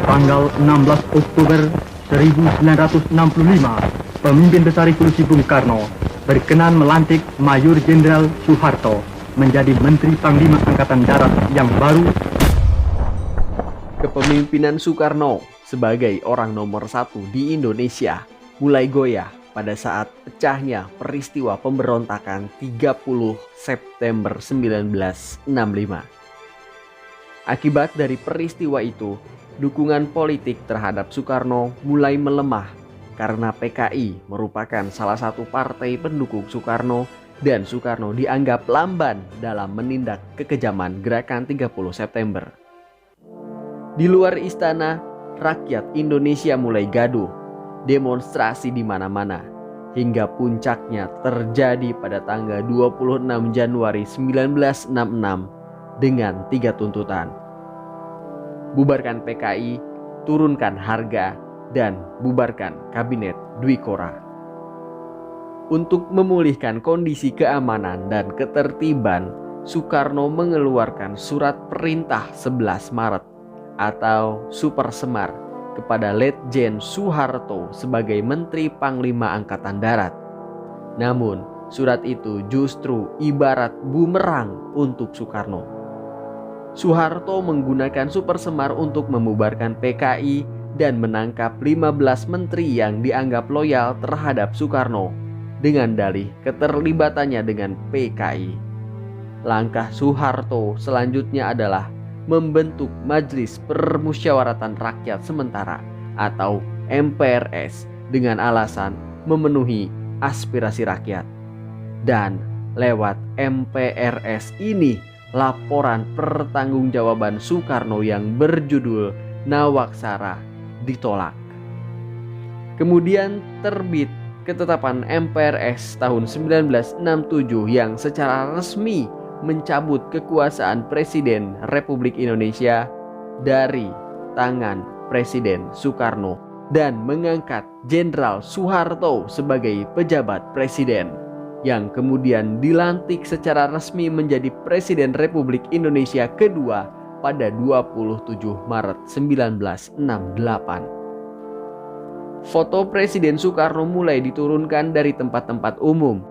Tanggal 16 Oktober 1965, pemimpin besar revolusi Bung Karno berkenan melantik Mayor Jenderal Soeharto menjadi Menteri Panglima Angkatan Darat yang baru. Kepemimpinan Soekarno sebagai orang nomor satu di Indonesia mulai goyah pada saat pecahnya peristiwa pemberontakan 30 September 1965. Akibat dari peristiwa itu, dukungan politik terhadap Soekarno mulai melemah karena PKI merupakan salah satu partai pendukung Soekarno dan Soekarno dianggap lamban dalam menindak kekejaman gerakan 30 September. Di luar istana, rakyat Indonesia mulai gaduh, demonstrasi di mana-mana, hingga puncaknya terjadi pada tanggal 26 Januari 1966 dengan 3 tuntutan. Bubarkan PKI, turunkan harga, dan bubarkan Kabinet Dwi Kora. Untuk memulihkan kondisi keamanan dan ketertiban, Soekarno mengeluarkan surat perintah 11 Maret atau Super Semar kepada Letjen Soeharto sebagai Menteri Panglima Angkatan Darat. Namun, surat itu justru ibarat bumerang untuk Soekarno. Soeharto menggunakan Super Semar untuk membubarkan PKI dan menangkap 15 menteri yang dianggap loyal terhadap Soekarno dengan dalih keterlibatannya dengan PKI. Langkah Soeharto selanjutnya adalah membentuk Majelis Permusyawaratan Rakyat Sementara atau MPRS dengan alasan memenuhi aspirasi rakyat. Dan lewat MPRS ini, laporan pertanggungjawaban Soekarno yang berjudul Nawaksara ditolak. Kemudian terbit ketetapan MPRS tahun 1967 yang secara resmi mencabut kekuasaan Presiden Republik Indonesia dari tangan Presiden Soekarno dan mengangkat Jenderal Soeharto sebagai pejabat presiden, yang kemudian dilantik secara resmi menjadi Presiden Republik Indonesia kedua pada 27 Maret 1968. Foto Presiden Soekarno mulai diturunkan dari tempat-tempat umum,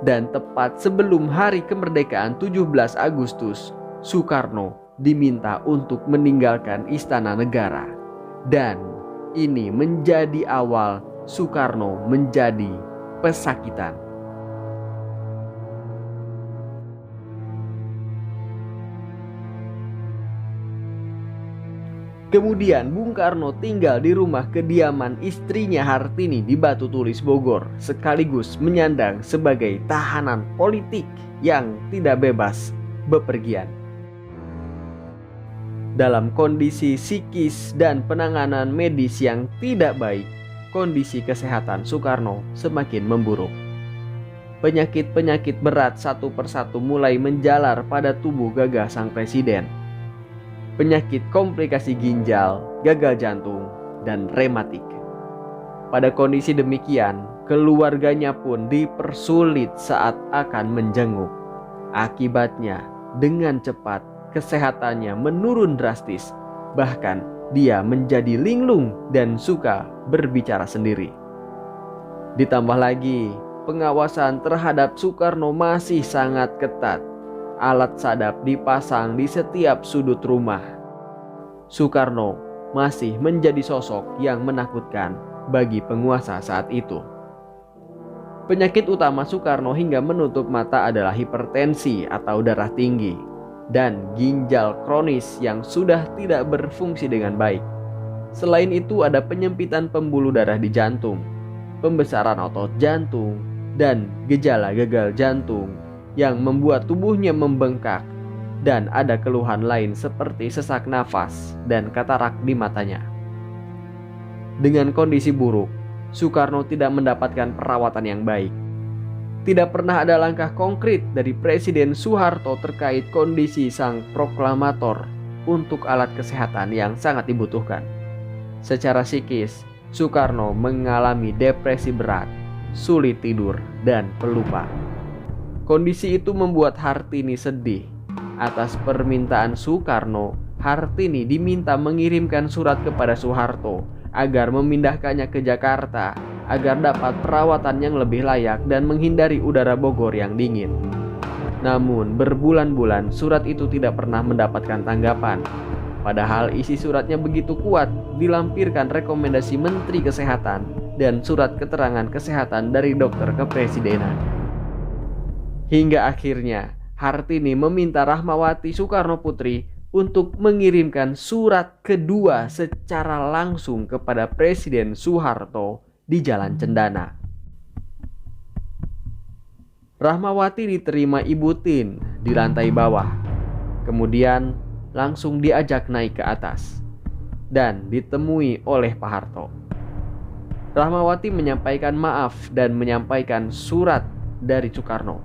dan tepat sebelum hari kemerdekaan 17 Agustus, Soekarno diminta untuk meninggalkan Istana Negara. Dan ini menjadi awal Soekarno menjadi pesakitan. Kemudian Bung Karno tinggal di rumah kediaman istrinya Hartini di Batu Tulis, Bogor, sekaligus menyandang sebagai tahanan politik yang tidak bebas bepergian. Dalam kondisi psikis dan penanganan medis yang tidak baik, kondisi kesehatan Soekarno semakin memburuk. Penyakit-penyakit berat satu persatu mulai menjalar pada tubuh gagah sang presiden. Penyakit komplikasi ginjal, gagal jantung, dan rematik. Pada kondisi demikian, keluarganya pun dipersulit saat akan menjenguk. Akibatnya, dengan cepat kesehatannya menurun drastis. Bahkan dia menjadi linglung dan suka berbicara sendiri. Ditambah lagi, pengawasan terhadap Soekarno masih sangat ketat. Alat sadap dipasang di setiap sudut rumah. Soekarno masih menjadi sosok yang menakutkan bagi penguasa saat itu. Penyakit utama Soekarno hingga menutup mata adalah hipertensi atau darah tinggi dan ginjal kronis yang sudah tidak berfungsi dengan baik. Selain itu ada penyempitan pembuluh darah di jantung, pembesaran otot jantung, dan gejala gagal jantung yang membuat tubuhnya membengkak, dan ada keluhan lain seperti sesak nafas dan katarak di matanya. Dengan kondisi buruk, Soekarno tidak mendapatkan perawatan yang baik. Tidak pernah ada langkah konkret dari Presiden Soeharto terkait kondisi sang proklamator untuk alat kesehatan yang sangat dibutuhkan. Secara psikis, Soekarno mengalami depresi berat, sulit tidur, dan pelupa. Kondisi itu membuat Hartini sedih. Atas permintaan Soekarno, Hartini diminta mengirimkan surat kepada Soeharto agar memindahkannya ke Jakarta agar dapat perawatan yang lebih layak dan menghindari udara Bogor yang dingin. Namun berbulan-bulan surat itu tidak pernah mendapatkan tanggapan. Padahal isi suratnya begitu kuat, dilampirkan rekomendasi Menteri Kesehatan dan surat keterangan kesehatan dari dokter kepresidenan. Hingga akhirnya Hartini meminta Rahmawati Soekarno Putri untuk mengirimkan surat kedua secara langsung kepada Presiden Soeharto di Jalan Cendana. Rahmawati diterima Ibu Tin di lantai bawah, kemudian langsung diajak naik ke atas dan ditemui oleh Pak Harto. Rahmawati menyampaikan maaf dan menyampaikan surat dari Soekarno,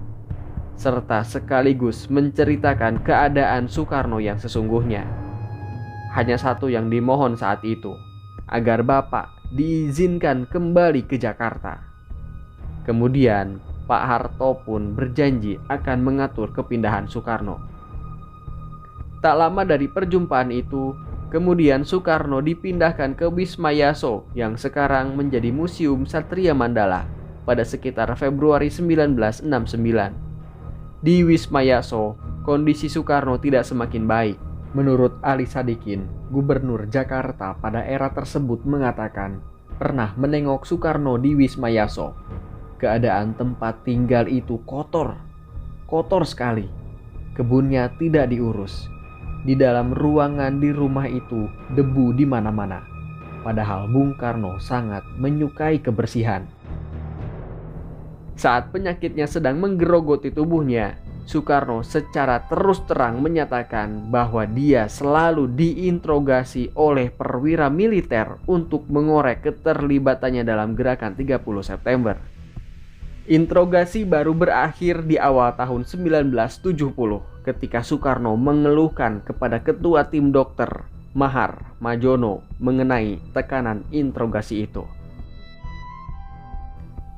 serta sekaligus menceritakan keadaan Soekarno yang sesungguhnya. Hanya satu yang dimohon saat itu, agar Bapak diizinkan kembali ke Jakarta. Kemudian Pak Harto pun berjanji akan mengatur kepindahan Soekarno. Tak lama dari perjumpaan itu, kemudian Soekarno dipindahkan ke Wisma Yaso yang sekarang menjadi Museum Satria Mandala pada sekitar Februari 1969. Di Wisma Yaso, kondisi Soekarno tidak semakin baik. Menurut Ali Sadikin, Gubernur Jakarta pada era tersebut mengatakan pernah menengok Soekarno di Wisma Yaso. Keadaan tempat tinggal itu kotor sekali. Kebunnya tidak diurus. Di dalam ruangan di rumah itu debu di mana-mana. Padahal Bung Karno sangat menyukai kebersihan. Saat penyakitnya sedang menggerogoti tubuhnya, Soekarno secara terus terang menyatakan bahwa dia selalu diinterogasi oleh perwira militer untuk mengorek keterlibatannya dalam gerakan 30 September. Interogasi baru berakhir di awal tahun 1970 ketika Soekarno mengeluhkan kepada ketua tim dokter Mahar Majono mengenai tekanan interogasi itu.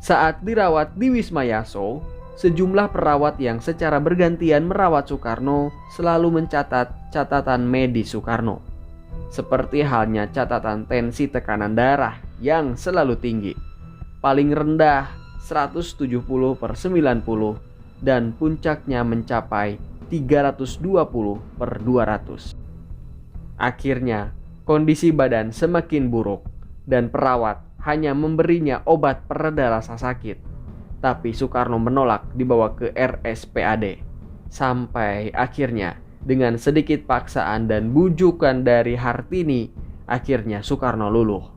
Saat dirawat di Wisma Yaso, sejumlah perawat yang secara bergantian merawat Soekarno selalu mencatat catatan medis Soekarno, seperti halnya catatan tensi tekanan darah yang selalu tinggi, paling rendah 170/90 dan puncaknya mencapai 320/200. Akhirnya kondisi badan semakin buruk dan perawat hanya memberinya obat pereda rasa sakit. Tapi Soekarno menolak dibawa ke RSPAD. Sampai akhirnya dengan sedikit paksaan dan bujukan dari Hartini, akhirnya Soekarno luluh.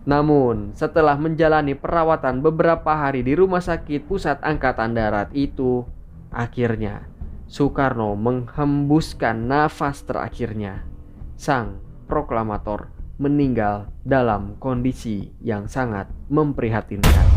Namun setelah menjalani perawatan beberapa hari di Rumah Sakit Pusat Angkatan Darat itu, akhirnya Soekarno menghembuskan nafas terakhirnya. Sang proklamator meninggal dalam kondisi yang sangat memprihatinkan.